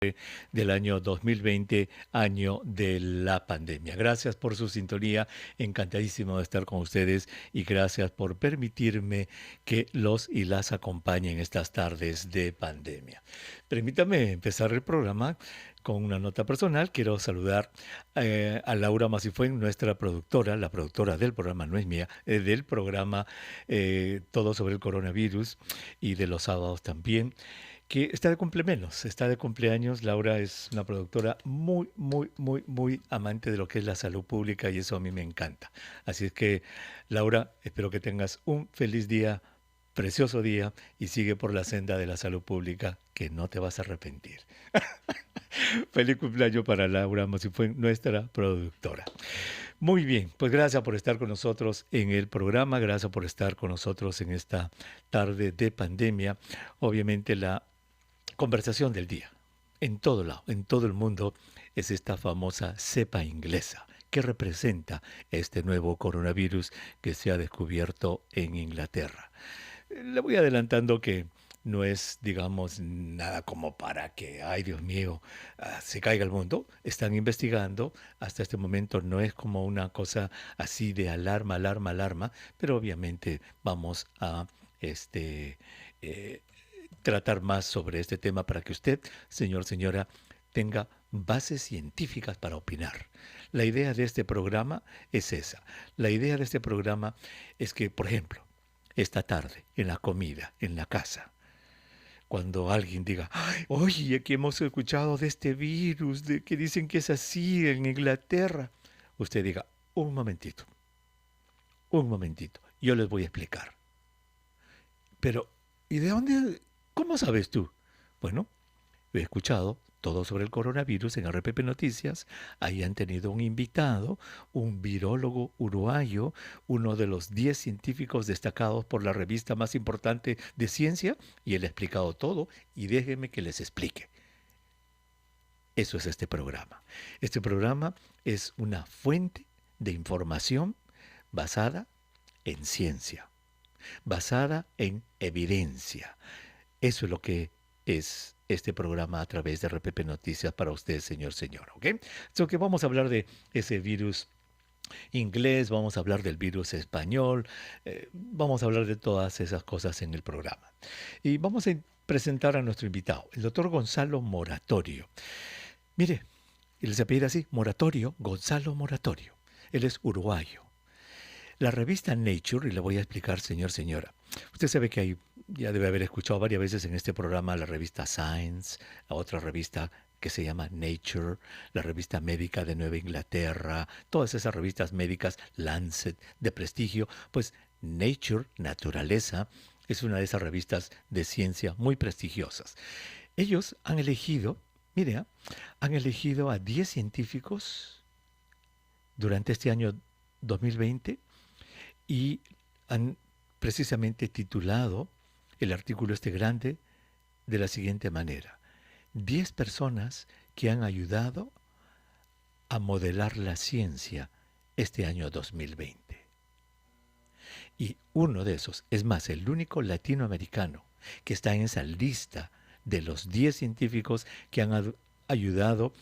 del año 2020, año de la pandemia. Gracias por su sintonía, encantadísimo de estar con ustedes y gracias por permitirme que los y las acompañe en estas tardes de pandemia. Permítame empezar el programa con una nota personal. Quiero saludar a Laura Masifuen, nuestra productora, la productora del programa, no es mía, del programa Todo sobre el coronavirus y de los sábados también, que está de cumpleaños, está de cumpleaños. Laura es una productora muy amante de lo que es la salud pública y eso a mí me encanta. Así es que, Laura, espero que tengas un feliz día, precioso día y sigue por la senda de la salud pública que no te vas a arrepentir. Feliz cumpleaños para Laura Mosifue, nuestra productora. Muy bien, pues gracias por estar con nosotros en el programa, gracias por estar con nosotros en esta tarde de pandemia. Obviamente la conversación del día, en todo lado, en todo el mundo, es esta famosa cepa inglesa que representa este nuevo coronavirus que se ha descubierto en Inglaterra. Le voy adelantando que no es, digamos, nada como para que, ay Dios mío, se caiga el mundo. Están investigando, hasta este momento no es como una cosa así de alarma, pero obviamente vamos a este, eh, tratar más sobre este tema para que usted, señor, señora, tenga bases científicas para opinar. La idea de este programa es esa. La idea de este programa es que, por ejemplo, esta tarde, en la comida, en la casa, cuando alguien diga, "Ay, oye, aquí hemos escuchado de este virus, de que dicen que es así en Inglaterra", usted diga, un momentito, yo les voy a explicar. Pero, ¿y de dónde? ¿Cómo sabes tú? Bueno, he escuchado todo sobre el coronavirus en RPP Noticias. Ahí han tenido un invitado, un virólogo uruguayo, uno de los 10 científicos destacados por la revista más importante de ciencia, y él ha explicado todo, y déjenme que les explique. Eso es este programa. Este programa es una fuente de información basada en ciencia, basada en evidencia. Eso es lo que es este programa a través de RPP Noticias para usted, señor, señora, ¿ok? So que vamos a hablar de ese virus inglés, vamos a hablar del virus español, vamos a hablar de todas esas cosas en el programa. Y vamos a presentar a nuestro invitado, el doctor Gonzalo Moratorio. Mire, él se apellida así, Moratorio, Gonzalo Moratorio. Él es uruguayo. La revista Nature, y le voy a explicar, señor, señora. Usted sabe que hay, ya debe haber escuchado varias veces en este programa la revista Science, la otra revista que se llama Nature, la revista médica de Nueva Inglaterra, todas esas revistas médicas, Lancet, de prestigio. Pues Nature, Naturaleza, es una de esas revistas de ciencia muy prestigiosas. Ellos han elegido, mire, han elegido a 10 científicos durante este año 2020 y han precisamente titulado el artículo este grande de la siguiente manera: 10 personas que han ayudado a modelar la ciencia este año 2020. Y uno de esos, es más, el único latinoamericano que está en esa lista de los 10 científicos que han ayudado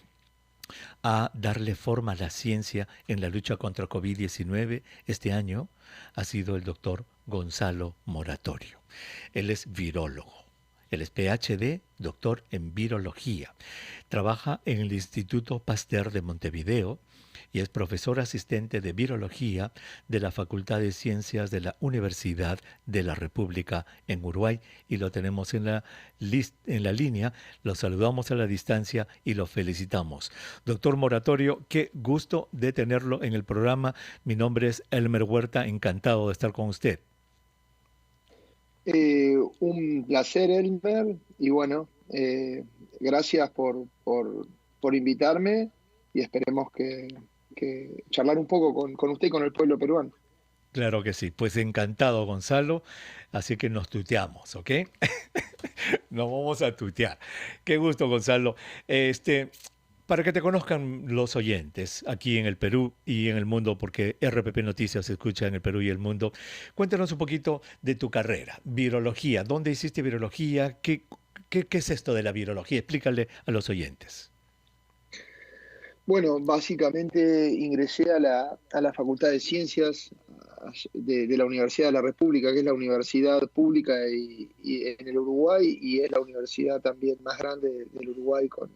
a darle forma a la ciencia en la lucha contra COVID-19 este año, ha sido el doctor Gonzalo Moratorio. Él es virólogo. Él es PhD, doctor en virología. Trabaja en el Instituto Pasteur de Montevideo y es profesor asistente de virología de la Facultad de Ciencias de la Universidad de la República en Uruguay. Y lo tenemos en la línea, lo saludamos a la distancia y lo felicitamos. Doctor Moratorio, qué gusto de tenerlo en el programa. Mi nombre es Elmer Huerta, encantado de estar con usted. Un placer, Elmer, y bueno, gracias por invitarme y esperemos que charlar un poco con usted y con el pueblo peruano. Claro que sí, pues encantado, Gonzalo, así que nos tuteamos, ¿ok? Nos vamos a tutear. Qué gusto, Gonzalo. Este, Para que te conozcan los oyentes aquí en el Perú y en el mundo, porque RPP Noticias se escucha en el Perú y el mundo, cuéntanos un poquito de tu carrera, virología. ¿Dónde hiciste virología? ¿Qué es esto de la virología? Explícale a los oyentes. Bueno, básicamente ingresé a la Facultad de Ciencias de la Universidad de la República, que es la universidad pública y en el Uruguay, y es la universidad también más grande del Uruguay, con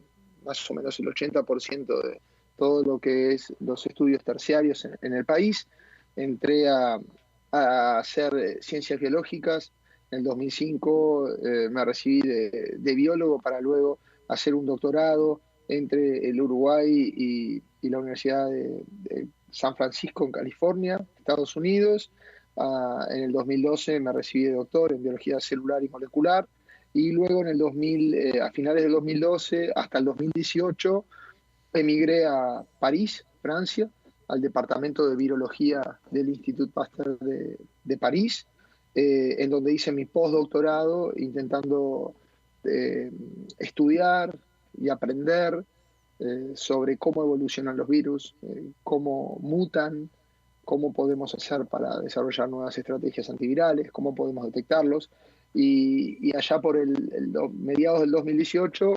más o menos el 80% de todo lo que es los estudios terciarios en el país. Entré a hacer ciencias biológicas. En el 2005 me recibí de biólogo para luego hacer un doctorado entre el Uruguay y la Universidad de San Francisco en California, Estados Unidos. En el 2012 me recibí de doctor en biología celular y molecular, y luego en el 2000, a finales del 2012 hasta el 2018 emigré a París, Francia, al departamento de virología del Institut Pasteur de París, en donde hice mi postdoctorado intentando eh, estudiar y aprender sobre cómo evolucionan los virus, cómo mutan, cómo podemos hacer para desarrollar nuevas estrategias antivirales, cómo podemos detectarlos. Y allá por mediados del 2018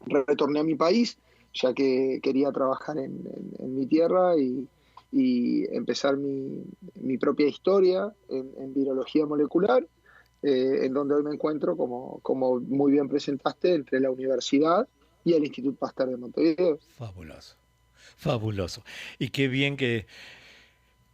retorné a mi país, ya que quería trabajar en mi tierra y empezar mi propia historia en virología molecular, en donde hoy me encuentro, como muy bien presentaste, entre la universidad y el Instituto Pasteur de Montevideo. Fabuloso, fabuloso. Y qué bien que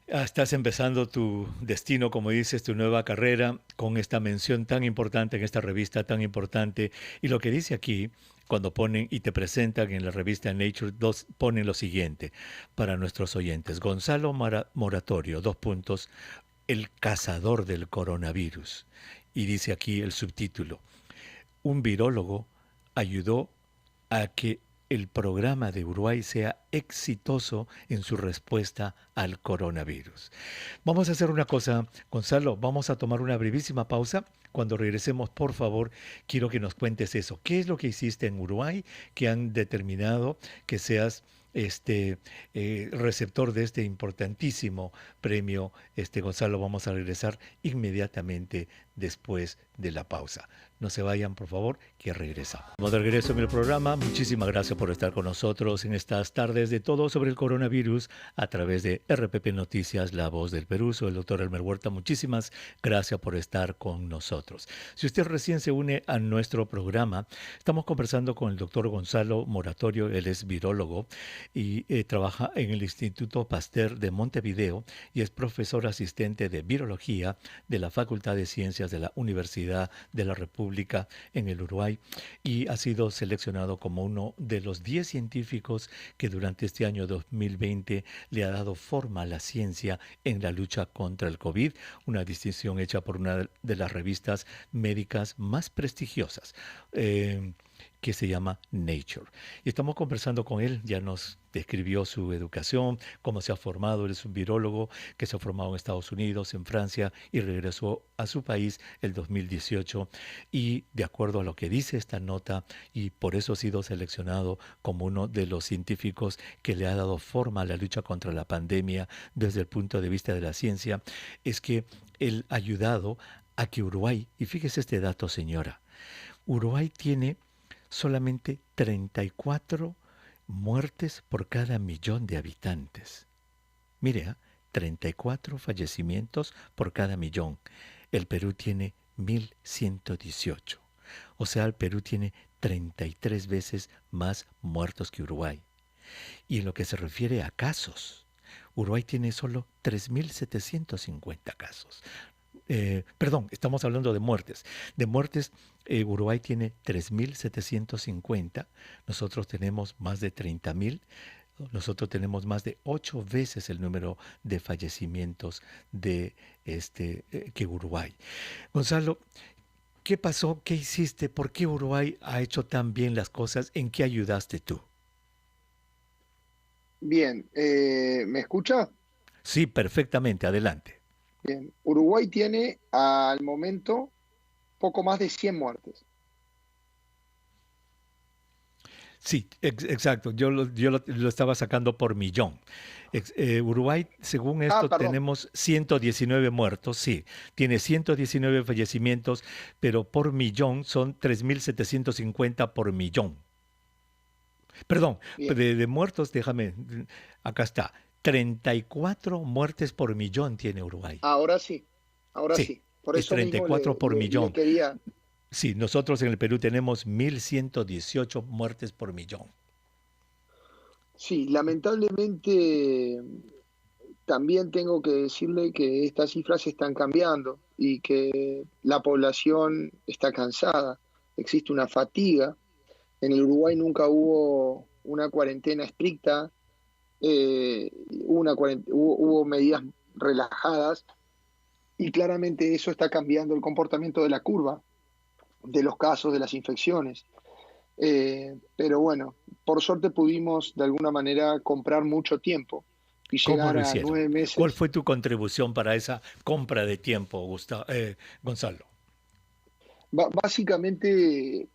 estás empezando tu destino, como dices, tu nueva carrera, con esta mención tan importante en esta revista tan importante. Y lo que dice aquí, cuando ponen y te presentan en la revista Nature, ponen lo siguiente para nuestros oyentes. Gonzalo Moratorio, dos puntos, el cazador del coronavirus. Y dice aquí el subtítulo, un virólogo ayudó a que el programa de Uruguay sea exitoso en su respuesta al coronavirus. Vamos a hacer una cosa, Gonzalo, vamos a tomar una brevísima pausa. Cuando regresemos, por favor, quiero que nos cuentes eso. ¿Qué es lo que hiciste en Uruguay que han determinado que seas receptor de este importantísimo premio? Gonzalo, vamos a regresar inmediatamente después de la pausa. No se vayan, por favor, que regresamos. Vamos de regreso en el programa. Muchísimas gracias por estar con nosotros en estas tardes de todo sobre el coronavirus a través de RPP Noticias, La Voz del Perú. Soy el doctor Elmer Huerta. Muchísimas gracias por estar con nosotros. Si usted recién se une a nuestro programa, estamos conversando con el doctor Gonzalo Moratorio. Él es virólogo y trabaja en el Instituto Pasteur de Montevideo y es profesor asistente de virología de la Facultad de Ciencias de la Universidad de la República en el Uruguay, y ha sido seleccionado como uno de los 10 científicos que durante este año 2020 le ha dado forma a la ciencia en la lucha contra el COVID, una distinción hecha por una de las revistas médicas más prestigiosas. Que se llama Nature. Y estamos conversando con él, ya nos describió su educación, cómo se ha formado. Él es un virólogo que se ha formado en Estados Unidos, en Francia, y regresó a su país el 2018. Y de acuerdo a lo que dice esta nota, y por eso ha sido seleccionado como uno de los científicos que le ha dado forma a la lucha contra la pandemia desde el punto de vista de la ciencia, es que él ha ayudado a que Uruguay, y fíjese este dato, señora, Uruguay tiene solamente 34 muertes por cada millón de habitantes. Mire, 34 fallecimientos por cada millón. El Perú tiene 1.118. O sea, el Perú tiene 33 veces más muertos que Uruguay. Y en lo que se refiere a casos, Uruguay tiene solo 3.750 casos. Perdón, estamos hablando de muertes. De muertes, Uruguay tiene 3.750, nosotros tenemos más de 30.000, nosotros tenemos más de 8 veces el número de fallecimientos que Uruguay. Gonzalo, ¿qué pasó? ¿Qué hiciste? ¿Por qué Uruguay ha hecho tan bien las cosas? ¿En qué ayudaste tú? Bien, ¿me escucha? Sí, perfectamente, adelante. Bien, Uruguay tiene al momento poco más de 100 muertes. Sí, exacto. Yo lo estaba sacando por millón. Uruguay, según Ah, esto, perdón. tenemos 119 muertos, sí. Tiene 119 fallecimientos, pero por millón son 3.750 por millón. Perdón, Bien. de muertos, déjame, acá está. 34 muertes por millón tiene Uruguay. Ahora sí, ahora Sí, sí. Por es eso mismo 34 por le millón. quería. Sí, nosotros en el Perú tenemos 1.118 muertes por millón. Sí, lamentablemente también tengo que decirle que estas cifras están cambiando y que la población está cansada. Existe una fatiga. En el Uruguay nunca hubo una cuarentena estricta, hubo medidas relajadas y claramente eso está cambiando el comportamiento de la curva, de los casos, de las infecciones. Pero bueno, por suerte pudimos de alguna manera comprar mucho tiempo y ¿Cómo llegar lo a hicieron? nueve ¿Cuál meses. fue tu contribución para esa compra de tiempo, Gonzalo? Básicamente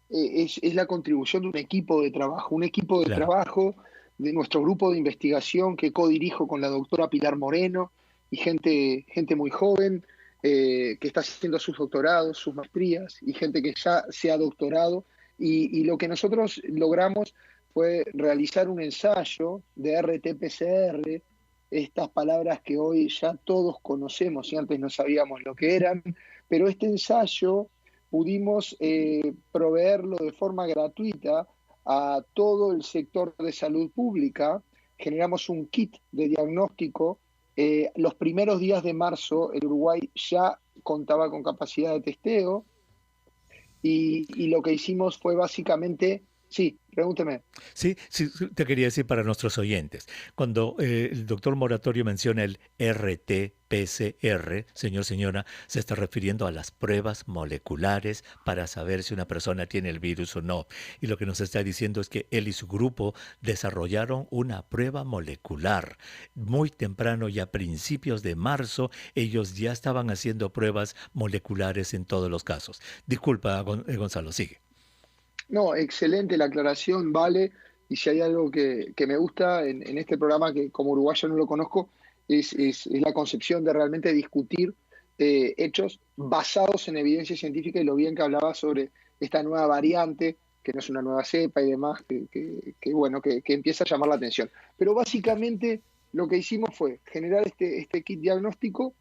es la contribución de un equipo de Claro. trabajo de nuestro grupo de investigación que codirijo con la doctora Pilar Moreno y gente muy joven que está haciendo sus doctorados, sus maestrías y gente que ya se ha doctorado. Y lo que nosotros logramos fue realizar un ensayo de RT-PCR, estas palabras que hoy ya todos conocemos y antes no sabíamos lo que eran, pero este ensayo pudimos proveerlo de forma gratuita a todo el sector de salud pública. Generamos un kit de diagnóstico. Los primeros días de marzo, el Uruguay ya contaba con capacidad de testeo y lo que hicimos fue básicamente, sí, pregúnteme. Sí, sí, sí, te quería decir para nuestros oyentes, cuando el doctor Moratorio menciona el RT-PCR, señor, señora, se está refiriendo a las pruebas moleculares para saber si una persona tiene el virus o no. Y lo que nos está diciendo es que él y su grupo desarrollaron una prueba molecular. Muy temprano, ya a principios de marzo, ellos ya estaban haciendo pruebas moleculares en todos los casos. Disculpa, Gonzalo, sigue. No, excelente la aclaración, vale. Y si hay algo que me gusta en este programa, que como uruguayo no lo conozco, es la concepción de realmente discutir hechos basados en evidencia científica y lo bien que hablaba sobre esta nueva variante, que no es una nueva cepa y demás, bueno, que empieza a llamar la atención. Pero Claro. básicamente lo que hicimos fue generar este kit diagnóstico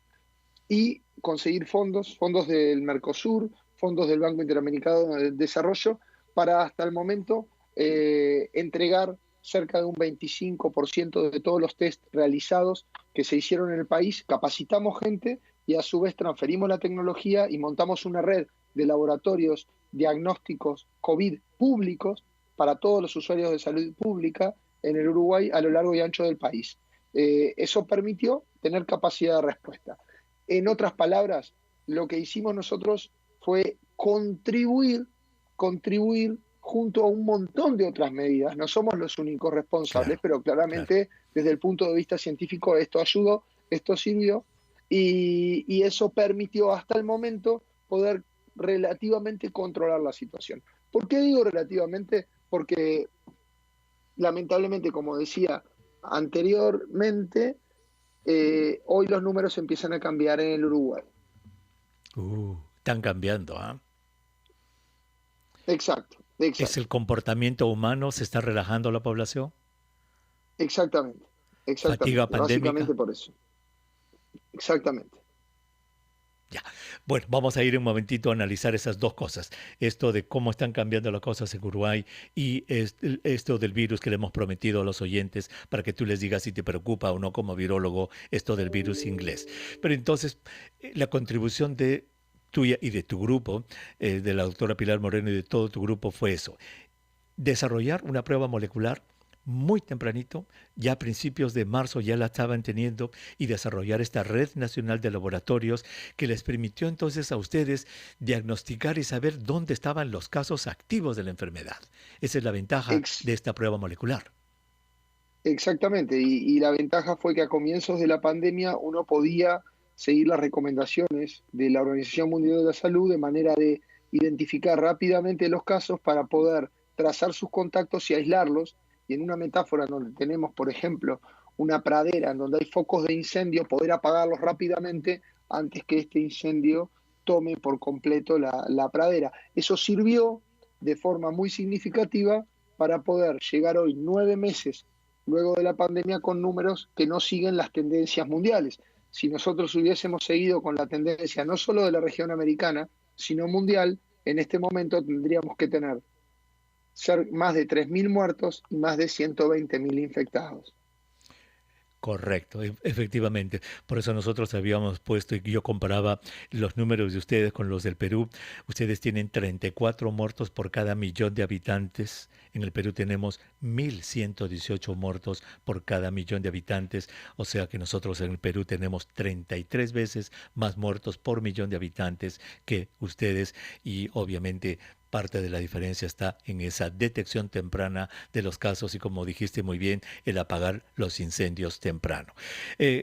y conseguir fondos del Mercosur, fondos del Banco Interamericano de Desarrollo, para hasta el momento entregar cerca de un 25% de todos los test realizados que se hicieron en el país, capacitamos gente y a su vez transferimos la tecnología y montamos una red de laboratorios diagnósticos COVID públicos para todos los usuarios de salud pública en el Uruguay a lo largo y ancho del país. Eso permitió tener capacidad de respuesta. En otras palabras, lo que hicimos nosotros fue contribuir junto a un montón de otras medidas. No somos los únicos responsables, Claro, pero claro. claramente desde el punto de vista científico esto ayudó, esto sirvió y eso permitió hasta el momento poder relativamente controlar la situación. ¿Por qué digo relativamente? Porque lamentablemente, como decía anteriormente, hoy los números empiezan a cambiar en el Uruguay. Están cambiando, ¿ah? Exacto, ¿Es exacto, el comportamiento humano? ¿Se está relajando la población? exactamente, ¿Fatiga exactamente, pandémica? básicamente por eso, exactamente. Ya. Bueno, vamos a ir un momentito a analizar esas dos cosas. Esto de cómo están cambiando las cosas en Uruguay y esto del virus que le hemos prometido a los oyentes para que tú les digas si te preocupa o no como virólogo esto del virus inglés. Pero entonces, la contribución de tuya y de tu grupo, de la doctora Pilar Moreno y de todo tu grupo fue eso. Desarrollar una prueba molecular muy tempranito, ya a principios de marzo ya la estaban teniendo y desarrollar esta red nacional de laboratorios que les permitió entonces a ustedes diagnosticar y saber dónde estaban los casos activos de la enfermedad. Esa es la ventaja Ex de esta prueba molecular. Exactamente, y la ventaja fue que a comienzos de la pandemia uno podía seguir las recomendaciones de la Organización Mundial de la Salud de manera de identificar rápidamente los casos para poder trazar sus contactos y aislarlos. Y en una metáfora donde tenemos, por ejemplo, una pradera en donde hay focos de incendio, poder apagarlos rápidamente antes que este incendio tome por completo la pradera. Eso sirvió de forma muy significativa para poder llegar hoy, 9 meses luego de la pandemia, con números que no siguen las tendencias mundiales. Si nosotros hubiésemos seguido con la tendencia no solo de la región americana, sino mundial, en este momento tendríamos que tener más de 3.000 muertos y más de 120.000 infectados. Correcto, efectivamente. Por eso nosotros habíamos puesto y yo comparaba los números de ustedes con los del Perú. Ustedes tienen 34 muertos por cada millón de habitantes. En el Perú tenemos 1.118 muertos por cada millón de habitantes. O sea que nosotros en el Perú tenemos 33 veces más muertos por millón de habitantes que ustedes. Y obviamente parte de la diferencia está en esa detección temprana de los casos y, como dijiste muy bien, el apagar los incendios temprano.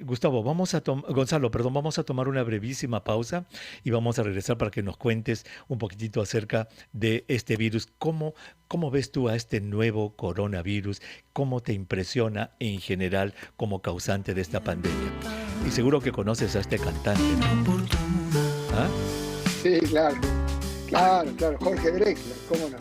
Gonzalo, vamos a tomar una brevísima pausa y vamos a regresar para que nos cuentes un poquitito acerca de este virus. ¿Cómo ves tú a este nuevo coronavirus? ¿Cómo te impresiona en general como causante de esta pandemia? Y seguro que conoces a este cantante, ¿no? ¿Ah? Sí, claro. Claro, Jorge Drexler, cómo no.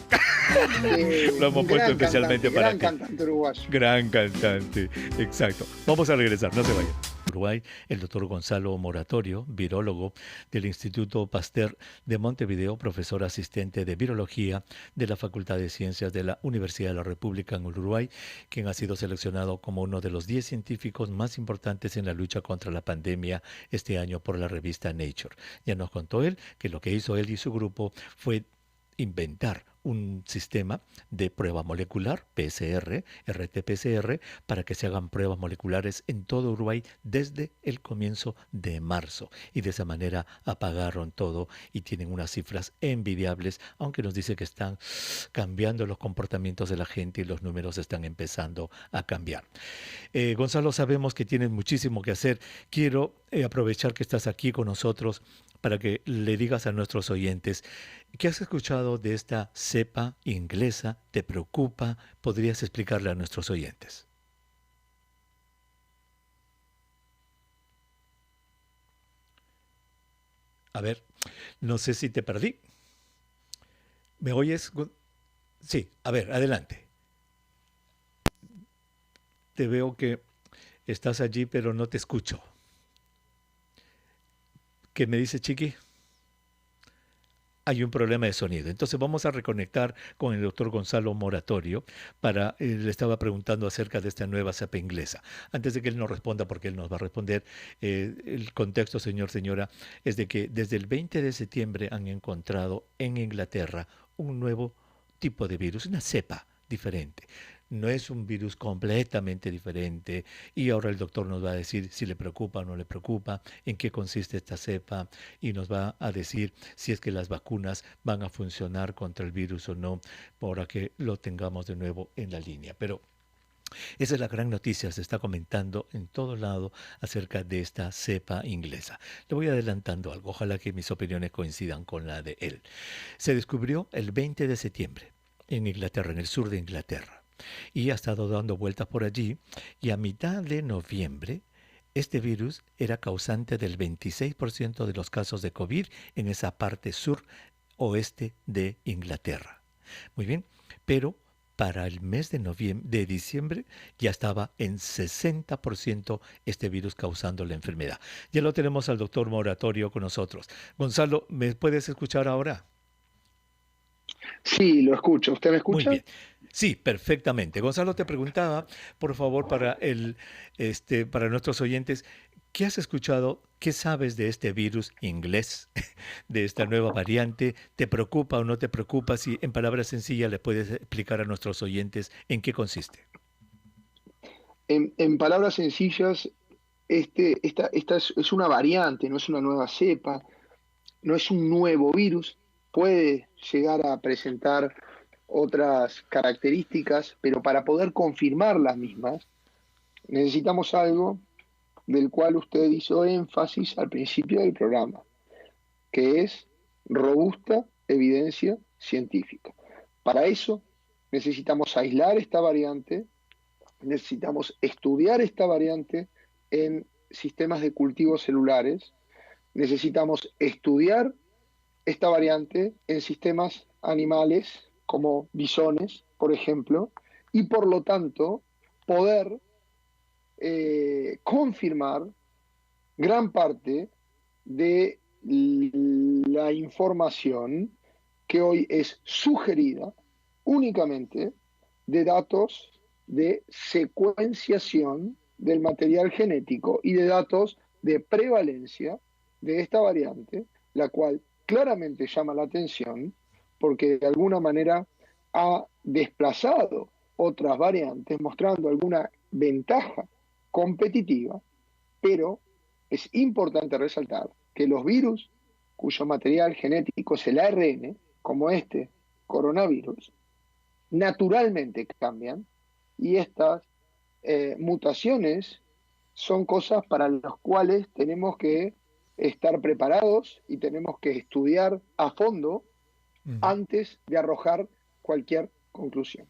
Lo hemos puesto especialmente para ti. Gran cantante uruguayo. Gran cantante, exacto. Vamos a regresar, no se vayan. Uruguay, el doctor Gonzalo Moratorio, virólogo del Instituto Pasteur de Montevideo, profesor asistente de virología de la Facultad de Ciencias de la Universidad de la República en Uruguay, quien ha sido seleccionado como uno de los 10 científicos más importantes en la lucha contra la pandemia este año por la revista Nature. Ya nos contó él que lo que hizo él y su grupo fue inventar un sistema de prueba molecular, PCR, RT-PCR, para que se hagan pruebas moleculares en todo Uruguay desde el comienzo de marzo. Y de esa manera apagaron todo y tienen unas cifras envidiables, aunque nos dice que están cambiando los comportamientos de la gente y los números están empezando a cambiar. Gonzalo, sabemos que tienes muchísimo que hacer. Quiero aprovechar que estás aquí con nosotros para que le digas a nuestros oyentes, ¿qué has escuchado de esta cepa inglesa? ¿Te preocupa? ¿Podrías explicarle a nuestros oyentes? A ver, no sé si te perdí. ¿Me oyes? Sí, a ver, adelante. Te veo que estás allí, pero no te escucho. ¿Qué me dice, Chiqui? Hay un problema de sonido. Entonces vamos a reconectar con el doctor Gonzalo Moratorio le estaba preguntando acerca de esta nueva cepa inglesa. Antes de que él nos responda, porque él nos va a responder, el contexto, señora, es de que desde el 20 de septiembre han encontrado en Inglaterra un nuevo tipo de virus, una cepa diferente. No es un virus completamente diferente y ahora el doctor nos va a decir si le preocupa o no le preocupa, en qué consiste esta cepa y nos va a decir si es que las vacunas van a funcionar contra el virus o no, para que lo tengamos de nuevo en la línea. Pero esa es la gran noticia, se está comentando en todo lado acerca de esta cepa inglesa. Le voy adelantando algo, ojalá que mis opiniones coincidan con la de él. Se descubrió el 20 de septiembre en Inglaterra, en el sur de Inglaterra. Y ha estado dando vueltas por allí y a mitad de noviembre este virus era causante del 26% de los casos de COVID en esa parte sur oeste de Inglaterra. Muy bien, pero para el mes de diciembre ya estaba en 60% este virus causando la enfermedad. Ya lo tenemos al doctor Moratorio con nosotros. Gonzalo, ¿me puedes escuchar ahora? Sí, lo escucho. ¿Usted me Muy escucha? bien. Sí, perfectamente. Gonzalo te preguntaba, por favor, para nuestros oyentes, ¿qué has escuchado? ¿Qué sabes de este virus inglés, de esta nueva variante? ¿Te preocupa o no te preocupa? Si en palabras sencillas le puedes explicar a nuestros oyentes en qué consiste. En palabras sencillas, esta es una variante, no es una nueva cepa, no es un nuevo virus, puede llegar a presentar otras características, pero para poder confirmar las mismas, necesitamos algo del cual usted hizo énfasis al principio del programa, que es robusta evidencia científica. Para eso necesitamos aislar esta variante, necesitamos estudiar esta variante en sistemas de cultivos celulares, necesitamos estudiar esta variante en sistemas animales como bisones, por ejemplo, y por lo tanto poder confirmar gran parte de la información que hoy es sugerida únicamente de datos de secuenciación del material genético y de datos de prevalencia de esta variante, la cual claramente llama la atención porque de alguna manera ha desplazado otras variantes, mostrando alguna ventaja competitiva, pero es importante resaltar que los virus cuyo material genético es el ARN, como este coronavirus, naturalmente cambian y estas mutaciones son cosas para las cuales tenemos que estar preparados y tenemos que estudiar a fondo antes de arrojar cualquier conclusión.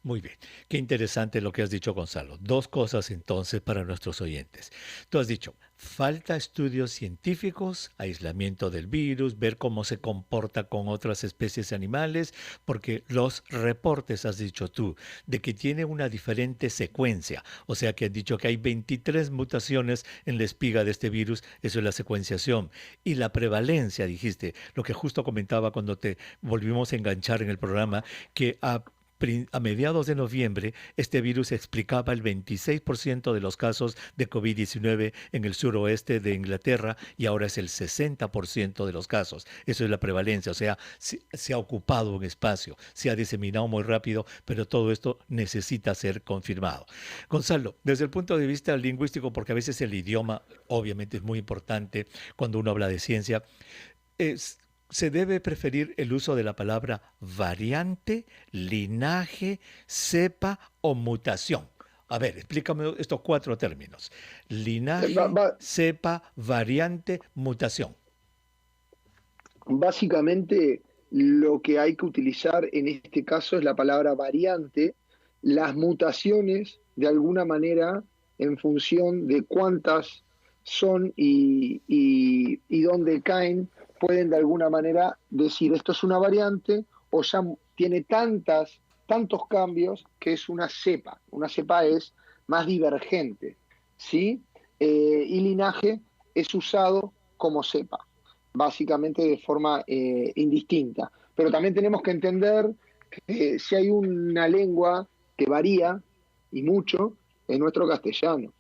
Muy bien, qué interesante lo que has dicho, Gonzalo. Dos cosas entonces para nuestros oyentes. Tú has dicho, falta estudios científicos, aislamiento del virus, ver cómo se comporta con otras especies animales, porque los reportes, has dicho tú, de que tiene una diferente secuencia, o sea que has dicho que hay 23 mutaciones en la espiga de este virus, eso es la secuenciación. Y la prevalencia, dijiste, lo que justo comentaba cuando te volvimos a enganchar en el programa, que a mediados de noviembre, este virus explicaba el 26% de los casos de COVID-19 en el suroeste de Inglaterra y ahora es el 60% de los casos. Eso es la prevalencia, o sea, se ha ocupado un espacio, se ha diseminado muy rápido, pero todo esto necesita ser confirmado. Gonzalo, desde el punto de vista lingüístico, porque a veces el idioma obviamente es muy importante cuando uno habla de ciencia, se debe preferir el uso de la palabra variante, linaje, cepa o mutación. A ver, explícame estos cuatro términos. Linaje, cepa, variante, mutación. Básicamente, lo que hay que utilizar en este caso es la palabra variante. Las mutaciones, de alguna manera, en función de cuántas son y dónde caen, pueden de alguna manera decir esto es una variante o ya tiene tantos cambios que es una cepa. Una cepa es más divergente, ¿sí? Y linaje es usado como cepa, básicamente de forma indistinta. Pero también tenemos que entender que si hay una lengua que varía, y mucho, es nuestro castellano.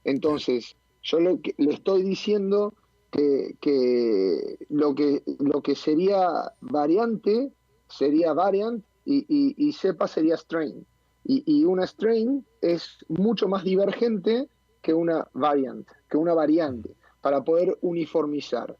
Entonces, yo le estoy diciendo que lo que sería variante sería variant y cepa sería strain. Y una strain es mucho más divergente que una variant, que una variante, para poder uniformizar.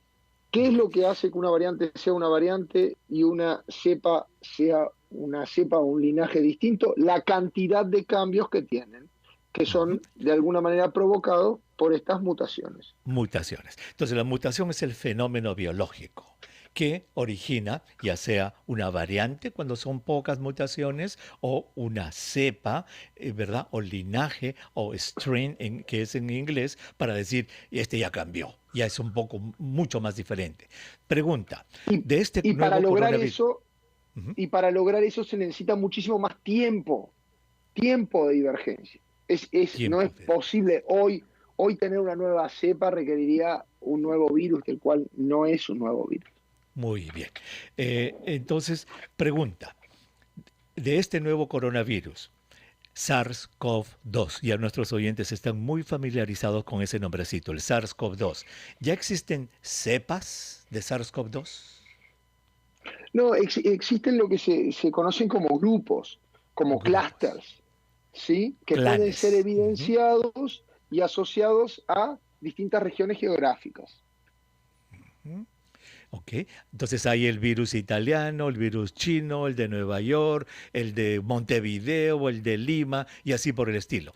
¿Qué es lo que hace que una variante sea una variante y una cepa sea una cepa o un linaje distinto? La cantidad de cambios que tienen, que son de alguna manera provocados por estas mutaciones. Mutaciones. Entonces, la mutación es el fenómeno biológico que origina ya sea una variante cuando son pocas mutaciones o una cepa, ¿verdad? O linaje o strain, que es en inglés, para decir, este ya cambió, ya es un poco, mucho más diferente. Pregunta, de este y nuevo para lograr coronavirus... eso, y para lograr eso se necesita muchísimo más tiempo de divergencia. No es posible hoy tener una nueva cepa, requeriría un nuevo virus, el cual no es un nuevo virus. Muy bien. Entonces, pregunta, de este nuevo coronavirus, SARS-CoV-2, ya nuestros oyentes están muy familiarizados con ese nombrecito, el SARS-CoV-2. ¿Ya existen cepas de SARS-CoV-2? No, existen lo que se conocen como grupos, como clusters, ¿sí? Que pueden ser evidenciados y asociados a distintas regiones geográficas. Ok, entonces hay el virus italiano, el virus chino, el de Nueva York, el de Montevideo, el de Lima y así por el estilo.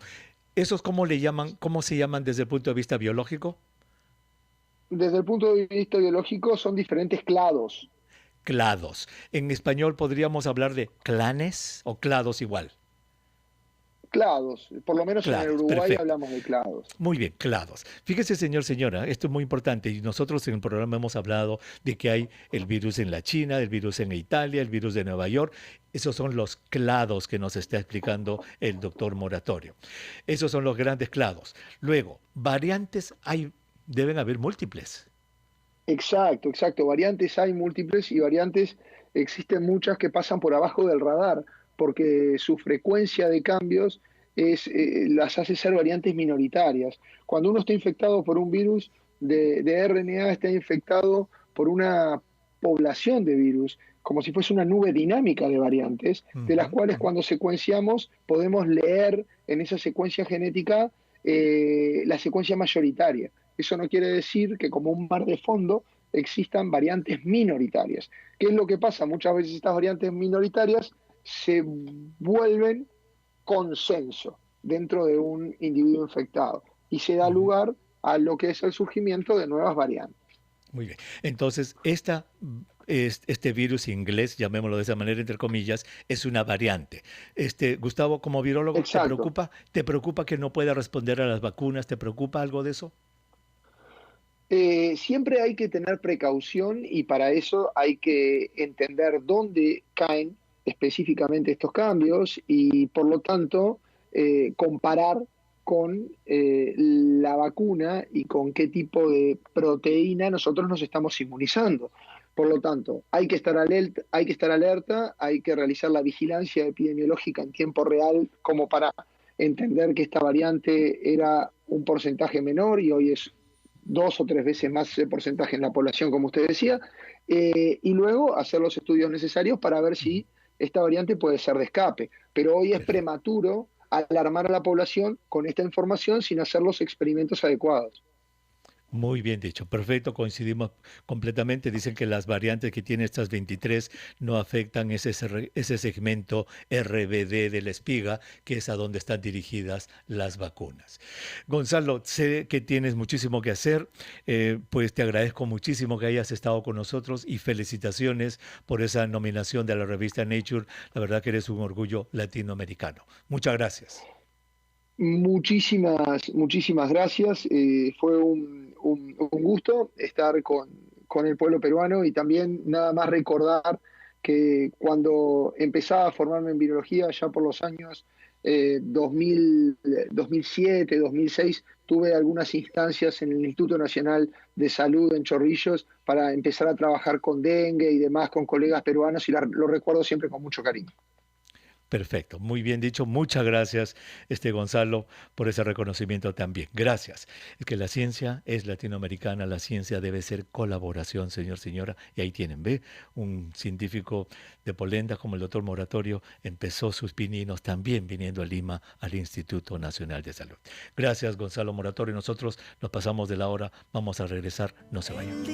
¿Esos cómo se llaman desde el punto de vista biológico? Desde el punto de vista biológico son diferentes clados. clados. En español podríamos hablar de clanes o clados igual. Clados, por lo menos en el Clados, Uruguay perfecto. hablamos de clados. Muy bien, clados. Fíjese, señor, señora, esto es muy importante y nosotros en el programa hemos hablado de que hay el virus en la China, el virus en Italia, el virus de Nueva York. Esos son los clados que nos está explicando el doctor Moratorio. Esos son los grandes clados. Luego, variantes hay, deben haber múltiples. Exacto, exacto. Variantes hay múltiples y variantes existen muchas que pasan por abajo del radar porque su frecuencia de cambios las hace ser variantes minoritarias. Cuando uno está infectado por un virus de RNA, está infectado por una población de virus, como si fuese una nube dinámica de variantes, de las Ujú, cuales ujú. cuando secuenciamos podemos leer en esa secuencia genética la secuencia mayoritaria. Eso no quiere decir que como un mar de fondo existan variantes minoritarias. ¿Qué es lo que pasa? Muchas veces estas variantes minoritarias se vuelven consenso dentro de un individuo infectado y se da Ujú. lugar a lo que es el surgimiento de nuevas variantes. Muy bien. Entonces, este virus inglés, llamémoslo de esa manera, entre comillas, es una variante. Gustavo, como virólogo, Exacto. te preocupa que no pueda responder a las vacunas? ¿Te preocupa algo de eso? Siempre hay que tener precaución y para eso hay que entender dónde caen específicamente estos cambios y por lo tanto comparar con la vacuna y con qué tipo de proteína nosotros nos estamos inmunizando. Por lo tanto, hay que estar alerta, hay que realizar la vigilancia epidemiológica en tiempo real como para entender que esta variante era un porcentaje menor y hoy es 2 o 3 veces más ese porcentaje en la población, como usted decía, y luego hacer los estudios necesarios para ver Ujú. si esta variante puede ser de escape. Pero hoy es Perfecto. prematuro alarmar a la población con esta información sin hacer los experimentos adecuados. Muy bien dicho, perfecto, coincidimos completamente. Dicen que las variantes que tiene estas 23 no afectan ese segmento RBD de la espiga, que es a donde están dirigidas las vacunas. Gonzalo, sé que tienes muchísimo que hacer, pues te agradezco muchísimo que hayas estado con nosotros y felicitaciones por esa nominación de la revista Nature. La verdad que eres un orgullo latinoamericano. Muchas gracias. Muchísimas gracias. Fue un gusto estar con el pueblo peruano y también nada más recordar que cuando empezaba a formarme en virología, ya por los años 2000, 2007, 2006, tuve algunas instancias en el Instituto Nacional de Salud en Chorrillos para empezar a trabajar con dengue y demás con colegas peruanos y lo recuerdo siempre con mucho cariño. Perfecto, muy bien dicho. Muchas gracias, Gonzalo, por ese reconocimiento también. Gracias. Es que la ciencia es latinoamericana, la ciencia debe ser colaboración, señor, señora. Y ahí tienen, ¿ve? Un científico de Polenda como el doctor Moratorio empezó sus pininos también viniendo a Lima al Instituto Nacional de Salud. Gracias, Gonzalo Moratorio. Nosotros nos pasamos de la hora, vamos a regresar, no se vayan.